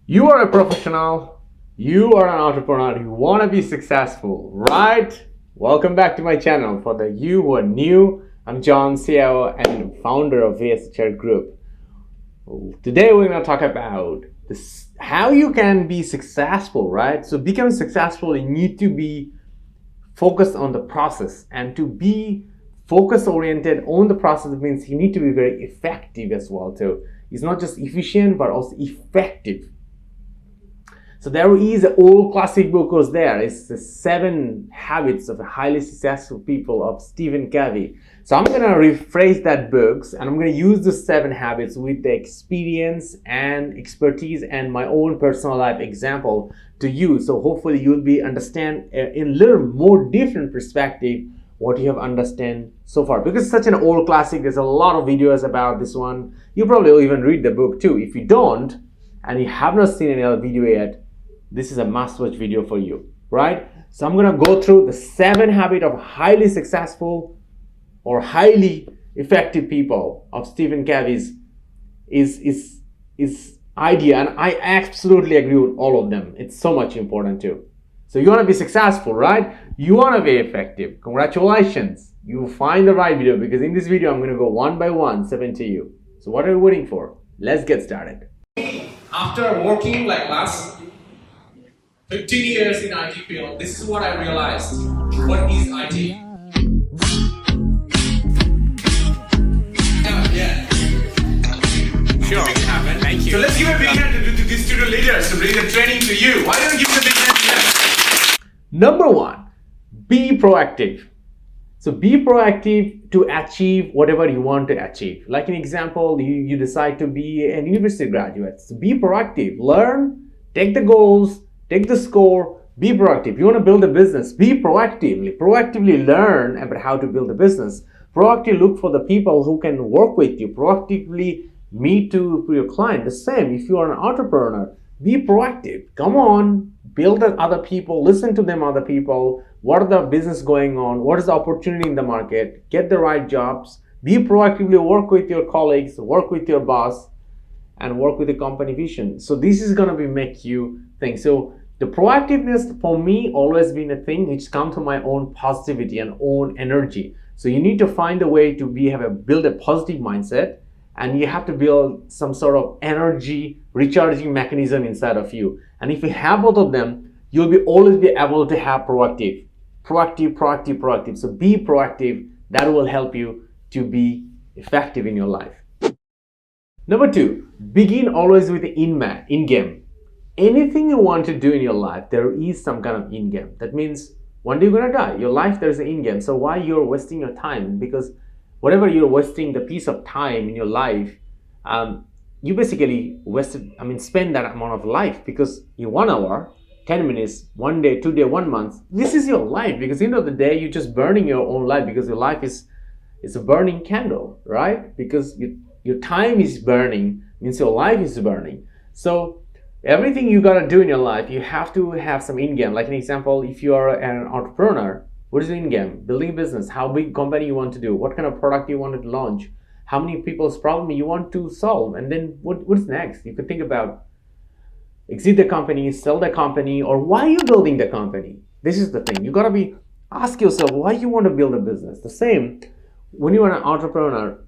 You are a professional, you are an entrepreneur, you want to be successful, right? Welcome back to my channel. For the you who are new, I'm John, CIO and founder of VSHR Group. Today we're going to talk about this, how you can be successful, right? So become successful, you need to be focused on the process, and to be focus oriented on the process means you need to be very effective as well too. It's not just efficient but also effective. So there is an old classic book was there. It's the 7 Habits of Highly Successful People of Stephen Covey. So I'm going to rephrase that book and I'm going to use the 7 habits with the experience and expertise and my own personal life example to use. So hopefully you'll be understand in a little more different perspective what you have understand so far. Because it's such an old classic, there's a lot of videos about this one. You probably will even read the book too. If you don't and you have not seen any other video yet, this is a must-watch video for you, right? So I'm gonna go through the 7 habits of highly successful or highly effective people of Stephen Covey's is idea, and I absolutely agree with all of them. It's so much important too. So you wanna be successful, right? You wanna be effective. Congratulations, you find the right video, because in this video I'm gonna go one by one, 7 to you. So what are you waiting for? Let's get started. After working like last 15 years in IT field, this is what I realized. What is IT? Yeah. Sure, it can happen. Thank you. So let's give a big hand to these student leaders to bring the training to you. Why don't you give a big hand to them? Number 1, be proactive. So be proactive to achieve whatever you want to achieve. Like an example, you decide to be an university graduate. So be proactive. Learn, take the goals, take the score, be proactive. You want to build a business, be proactively learn about how to build a business. Proactively look for the people who can work with you. Proactively meet to your client. The same, if you are an entrepreneur, be proactive. Come on, build with other people, listen to them other people. What are the business going on? What is the opportunity in the market? Get the right jobs. Be proactively work with your colleagues, work with your boss, and work with the company vision. So this is going to be make you think. So the proactiveness for me always been a thing which comes from my own positivity and own energy. So you need to find a way to build a positive mindset, and you have to build some sort of energy recharging mechanism inside of you. And if you have both of them, you'll always be able to have proactive. So be proactive. That will help you to be effective in your life. Number 2, begin always with the in-game. Anything you want to do in your life, there is some kind of in-game. That means one day you're gonna die. Your life, there's an in-game. So why you're wasting your time? Because whatever you're wasting the piece of time in your life, you basically spend that amount of life, because in 1 hour, 10 minutes, 1 day, 2 days, 1 month, this is your life. Because at the end of the day, you're just burning your own life, because your life is a burning candle, right? Because your time is burning, means your life is burning. So everything you gotta do in your life, you have to have some in-game. Like an example, if you are an entrepreneur, what is the in-game? Building a business, how big company you want to do, what kind of product you want to launch, how many people's problem you want to solve, and then what's next? You could think about exit the company, sell the company, or why you building the company. This is the thing. You gotta ask yourself why you want to build a business. The same, when you are an entrepreneur,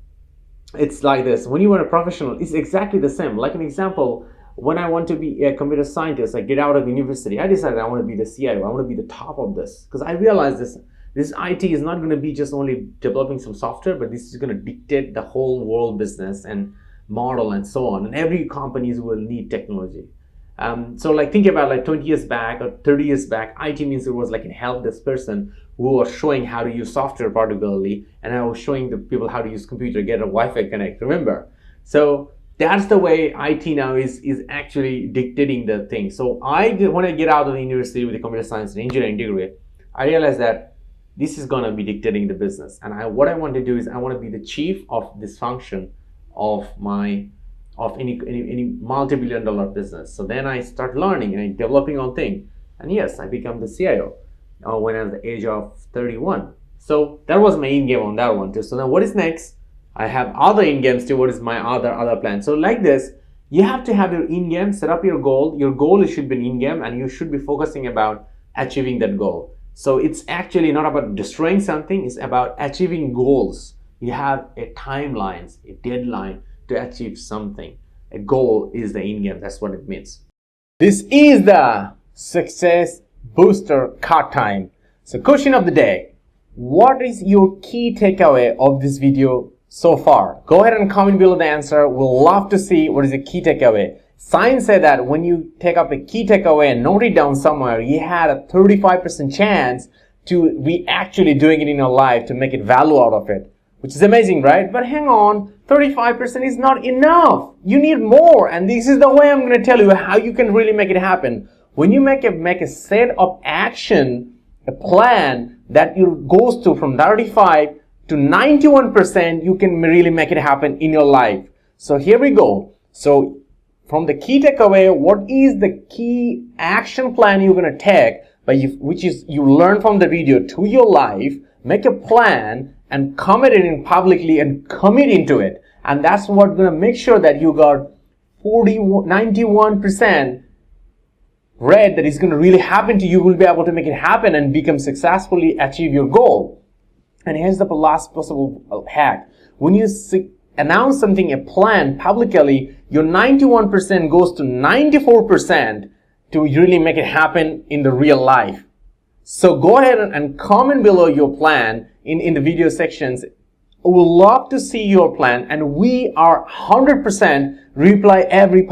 it's like this. When you are a professional, it's exactly the same. Like an example, when I want to be a computer scientist, I get out of university, I decided I want to be the CIO. I want to be the top of this, because I realized this IT is not going to be just only developing some software, but this is going to dictate the whole world business and model and so on. And every companies will need technology. So like think about like 20 years back or 30 years back, IT means it was like a help desk person who was showing how to use software particularly, and I was showing the people how to use computer, get a Wi-Fi connect, remember? So that's the way IT now is actually dictating the thing. So when I get out of the university with a computer science and engineering degree, I realized that this is gonna be dictating the business. And what I want to do is I want to be the chief of this function of any multi-billion-dollar business. So then I start learning and developing on thing. And yes, I become the CIO when I was at the age of 31. So that was my in-game on that one too. So now what is next? I have other in-games too. What is my other plan? So like this, You have to have your in-game, set up your goal. Your goal should be an in-game, and you should be focusing about achieving that goal. So it's actually not about destroying something, it's about achieving goals. You have a timeline, a deadline to achieve something. A goal is the in-game, that's what it means. This is the Success Booster card time. So question of the day, what is your key takeaway of this video so far? Go ahead and comment below the answer. We'll love to see what is the key takeaway. Science said that when you take up a key takeaway and note it down somewhere, you had a 35% chance to be actually doing it in your life to make it value out of it, which is amazing, right? But hang on, 35% is not enough. You need more, and this is the way I'm going to tell you how you can really make it happen. When you make a set of action, a plan that goes to from 35 to 91%, you can really make it happen in your life. So here we go. So from the key takeaway, what is the key action plan you're going to take, which is you learn from the video to your life, make a plan and commit it in publicly and commit into it. And that's what's going to make sure that you got 91% read that is going to really happen to you. Will be able to make it happen and successfully achieve your goal. And here's the last possible hack. When you announce something, a plan publicly, your 91% goes to 94% to really make it happen in the real life. So go ahead and comment below your plan in the video sections. We would love to see your plan, and we are 100% reply every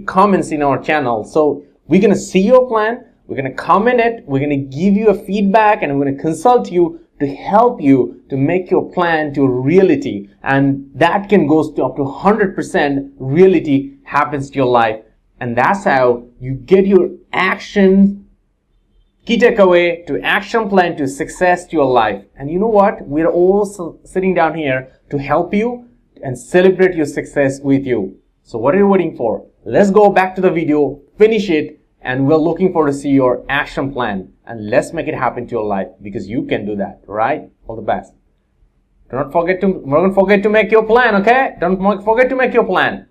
comments in our channel. So we're going to see your plan, we're going to comment it, we're going to give you a feedback, and we're going to consult you to help you to make your plan to a reality. And that can go to up to 100% reality happens to your life. And that's how you get your action, key takeaway to action plan to success to your life. And you know what? We're also sitting down here to help you and celebrate your success with you. So what are you waiting for? Let's go back to the video, finish it, and we're looking forward to see your action plan. And let's make it happen to your life, because you can do that, right? All the best. Don't forget to make your plan, okay? Don't forget to make your plan.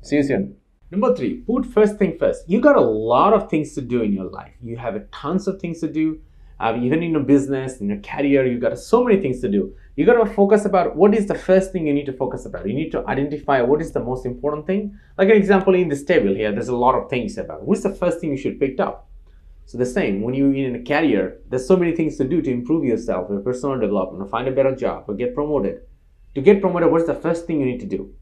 See you soon. Number 3, put first thing first. You got a lot of things to do in your life. You have tons of things to do. Even in your business, in your career, you got so many things to do. You got to focus about what is the first thing you need to focus about. You need to identify what is the most important thing. Like an example in this table here, there's a lot of things about. What's the first thing you should pick up? So the same, when you're in a career, there's so many things to do to improve yourself, your personal development, or find a better job, or get promoted. To get promoted, what's the first thing you need to do?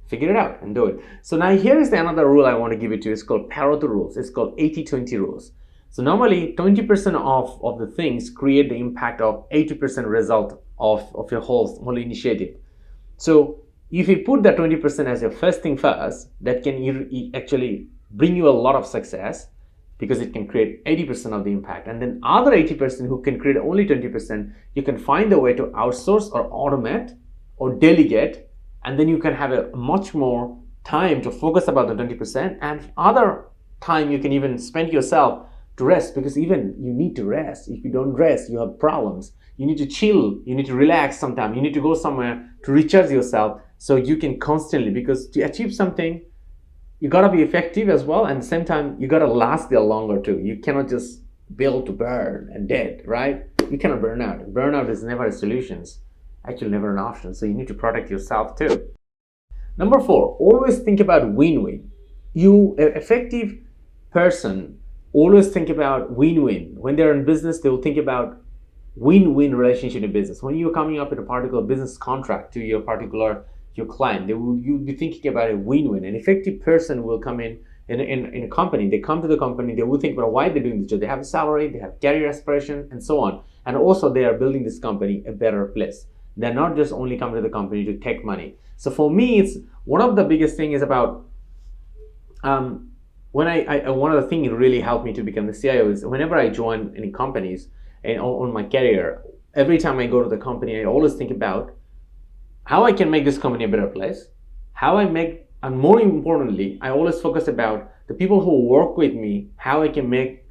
Figure it out and do it. So now here is another rule I want to give it to you. It's called Pareto rules. It's called 80-20 rules. So normally 20% of the things create the impact of 80% result of your whole initiative. So if you put that 20% as your first thing first, that can actually bring you a lot of success, because it can create 80% of the impact. And then other 80% who can create only 20%, you can find a way to outsource or automate or delegate, and then you can have a much more time to focus about the 20%, and other time you can even spend yourself to rest, because even you need to rest. If you don't rest, you have problems. You need to chill, you need to relax sometime, you need to go somewhere to recharge yourself, so you can constantly, because to achieve something, you gotta be effective as well, and at the same time, you gotta last there longer too. You cannot just build to burn and dead, right? You cannot burn out. Burnout is never a solution. Actually never an option. So you need to protect yourself too. Number 4, always think about win-win. You, an effective person, always think about win-win. When they're in business, they will think about win-win relationship in business. When you're coming up with a particular business contract to your client, you'll be thinking about a win-win. An effective person will come in a company. They come to the company, they will think about why they're doing this job. They have a salary, they have career aspiration, and so on. And also they are building this company a better place. They're not just only coming to the company to take money. So for me, it's one of the biggest thing is about one of the things that really helped me to become the CIO is whenever I join any companies and on my career, every time I go to the company, I always think about how I can make this company a better place, and more importantly, I always focus about the people who work with me, how I can make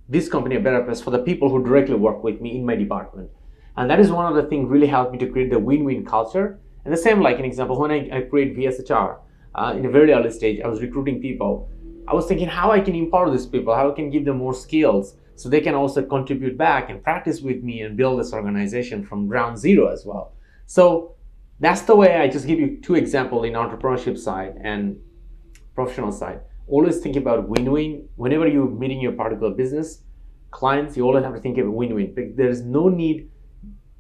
this company a better place for the people who directly work with me in my department. And that is one of the things really helped me to create the win-win culture. And the same, like an example, when I create VSHR, in a very early stage, I was recruiting people. I was thinking how I can empower these people, how I can give them more skills so they can also contribute back and practice with me and build this organization from ground zero as well. So that's the way. I just give you two examples in entrepreneurship side and professional side. Always think about win-win. Whenever you're meeting your particular business clients, you always have to think of a win-win. There is no need,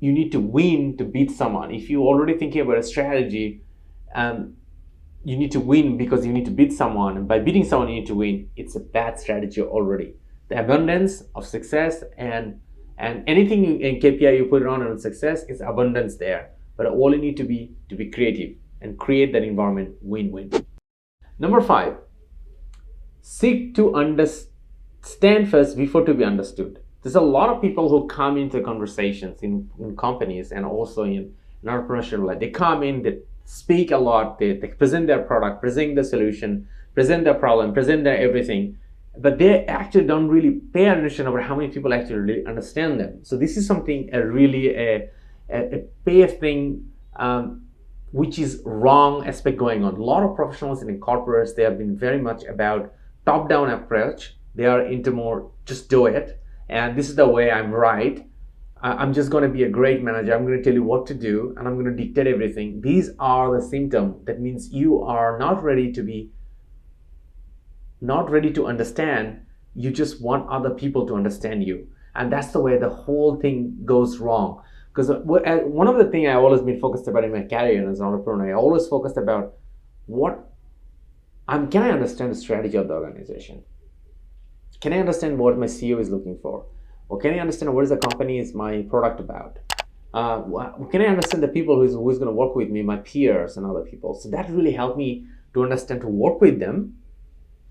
you need to win to beat someone. If you're already thinking about a strategy, you need to win because you need to beat someone, and by beating someone you need to win, it's a bad strategy already. The abundance of success and anything in KPI you put it on success is abundance there. But all you need to be creative and create that environment win-win. Number 5, seek to understand first before to be understood. There's a lot of people who come into conversations in companies and also in entrepreneurship. Like they come in, they speak a lot, they present their product, present the solution, present their problem, present their everything, but they actually don't really pay attention about how many people actually really understand them. So this is something a pay thing, which is wrong aspect going on. A lot of professionals in corporates, they have been very much about top-down approach. They are into more just do it, and this is the way I'm right. I'm just going to be a great manager. I'm going to tell you what to do, and I'm going to dictate everything. These are the symptoms. That means you are not ready to understand. You just want other people to understand you, and that's the way the whole thing goes wrong. Because one of the things I always been focused about in my career as an entrepreneur, I always focused about can I understand the strategy of the organization? Can I understand what my CEO is looking for? Or can I understand what is the company is my product about? Can I understand the people who's going to work with me, my peers and other people? So that really helped me to understand, to work with them.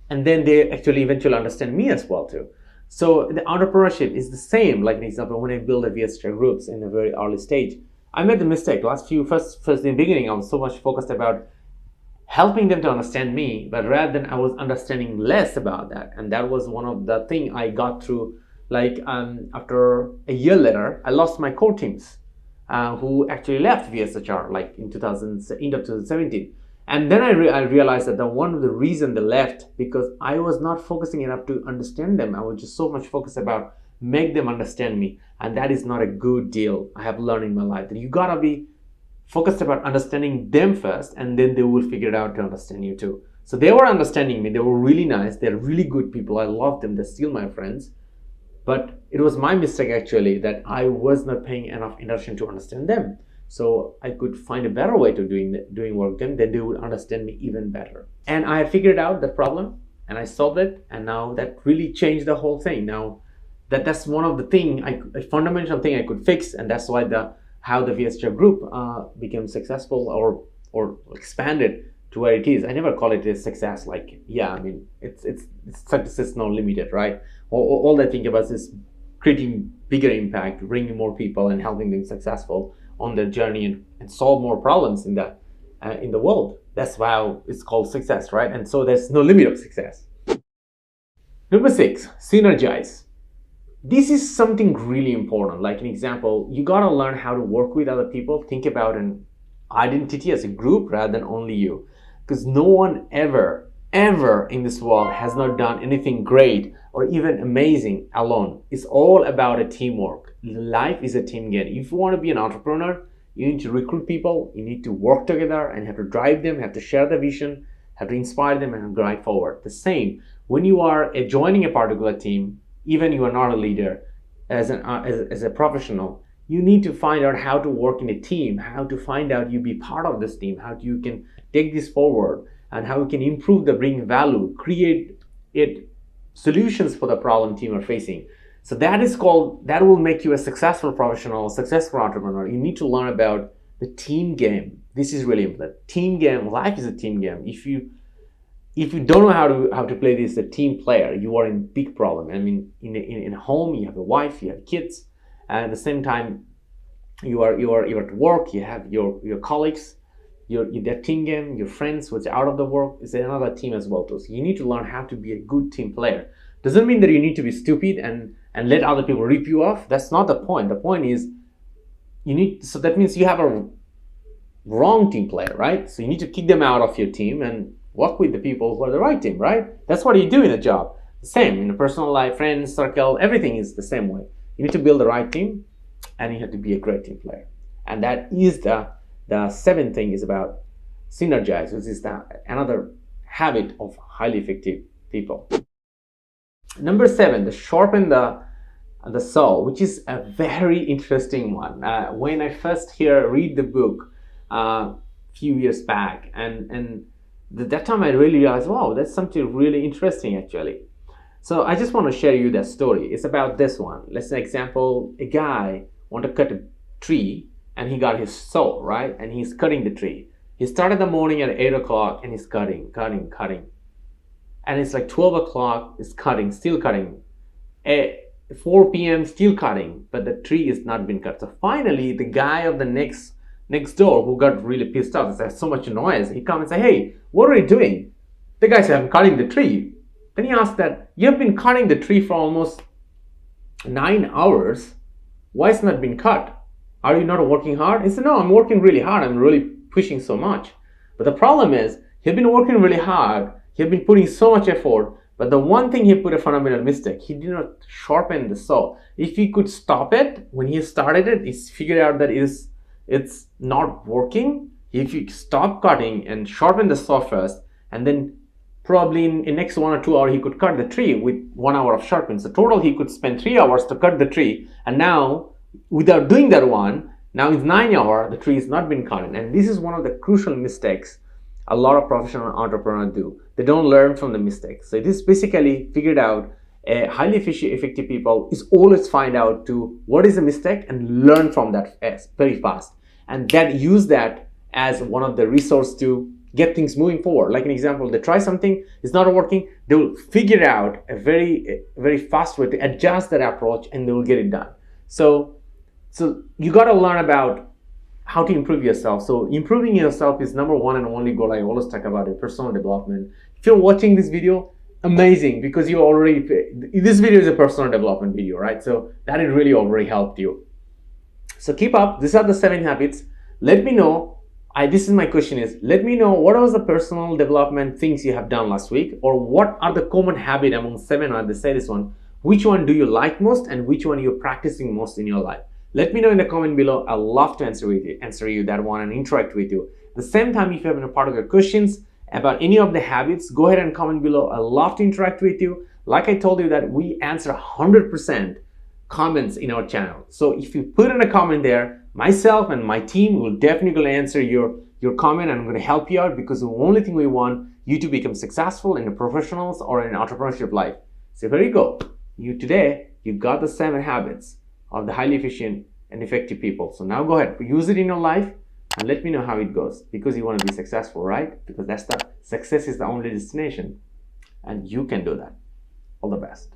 And then they actually eventually understand me as well too. So the entrepreneurship is the same. Like an example, when I built a VSHR Groups in a very early stage, I made the mistake. First in the beginning, I was so much focused about helping them to understand me, but rather than I was understanding less about that. And that was one of the things I got through. After a year later, I lost my core teams who actually left VSHR in end of 2017. And then I realized that one of the reasons they left because I was not focusing enough to understand them. I was just so much focused about make them understand me. And that is not a good deal. I have learned in my life that you gotta be focused about understanding them first, and then they will figure it out to understand you too. So they were understanding me. They were really nice. They're really good people. I love them. They're still my friends. But it was my mistake actually that I was not paying enough attention to understand them. So I could find a better way to doing work with them, then they would understand me even better. And I figured out the problem and I solved it, and now that really changed the whole thing. Now that's one of the a fundamental thing I could fix, and that's why how the VSHR Group became successful or expanded to where it is. I never call it a success. It's success is not limited, right? All I think about is creating bigger impact, bringing more people, and helping them successful on their journey and solve more problems in the world. That's why it's called success, right? And so there's no limit of success. Number 6, synergize. This is something really important. Like an example, you gotta learn how to work with other people. Think about an identity as a group rather than only you. Because no one ever in this world has not done anything great or even amazing alone. It's all about a teamwork. Life is a team game. If you want to be an entrepreneur, you need to recruit people, you need to work together and have to drive them, have to share the vision, have to inspire them and drive forward. The same, when you are joining a particular team, even you are not a leader, as a professional, you need to find out how to work in a team, how to find out you be part of this team, how you can take this forward, and how you can improve the bring value, create solutions for the problem team are facing. So that will make you a successful professional, successful entrepreneur. You need to learn about the team game. This is really important. Team game, life is a team game. If you don't know how to play this, a team player, you are in big problem. I mean, in a home, you have a wife, you have kids, and at the same time, you are at work, you have your colleagues, that team game, your friends which are out of the work is another team as well too. So you need to learn how to be a good team player. Doesn't mean that you need to be stupid and let other people rip you off. That's not the point. The point is so that means you have wrong team player, right? So you need to kick them out of your team and work with the people who are the right team, right? That's what you do in a job. The same in a personal life, friends, circle, everything is the same way. You need to build the right team and you have to be a great team player. And that is the seventh thing is about Synergize, which is another habit of highly effective people. Number 7, the sharpen the saw, which is a very interesting one. When I first read the book few years back, and that time I really realized, wow, that's something really interesting actually. So I just want to share you that story. It's about this one. Let's say example, a guy want to cut a tree and he got his saw, right? And he's cutting the tree. He started the morning at 8 o'clock and he's cutting. And it's like 12 o'clock, is cutting, still cutting. 4 p.m. still cutting, but the tree is not been cut. So finally, the guy of the next door who got really pissed off, there's so much noise, he comes and say, hey, what are you doing? The guy said, I'm cutting the tree. Then he asked that, you have been cutting the tree for almost 9 hours. Why it's not been cut? Are you not working hard? He said, no, I'm working really hard. I'm really pushing so much. But the problem is, he'd been working really hard. He'd been putting so much effort. But the one thing he put a fundamental mistake, he did not sharpen the saw. If he could stop it when he started it, he's figured out that it's not working. If you stop cutting and sharpen the saw first, and then probably in next 1 or 2 hours he could cut the tree with 1 hour of sharpen. So total he could spend 3 hours to cut the tree, and now without doing that one, now it's 9 hours, the tree has not been cut. And this is one of the crucial mistakes a lot of professional entrepreneurs do. They don't learn from the mistakes. So this basically figured out highly effective people is always find out to what is a mistake and learn from that very fast. And that use that as one of the resource to get things moving forward. Like an example, they try something, it's not working, they will figure out a very fast way to adjust that approach and they will get it done. So you got to learn about how to improve yourself. So improving yourself is number one and only goal I always talk about in personal development. If you're watching this video, amazing, because you already, this video is a personal development video, right? So that it really already helped you. So keep up. These are the 7 habits. Let me know. This is my question is, let me know what was the personal development things you have done last week, or what are the common habit among 7, or they say this one, which one do you like most and which one you're practicing most in your life? Let me know in the comment below. I'd love to answer you that one and interact with you. At the same time, if you have any part of your questions about any of the habits, go ahead and comment below. I'd love to interact with you. Like I told you that we answer 100% comments in our channel. So if you put in a comment there, myself and my team will definitely answer your comment, and I'm going to help you out, because the only thing we want you to become successful in the professionals or in entrepreneurship life. So there you go. You got the 7 habits of the highly efficient and effective people. So now go ahead, use it in your life and let me know how it goes, because you want to be successful, right? Because success is the only destination, and you can do that. All the best.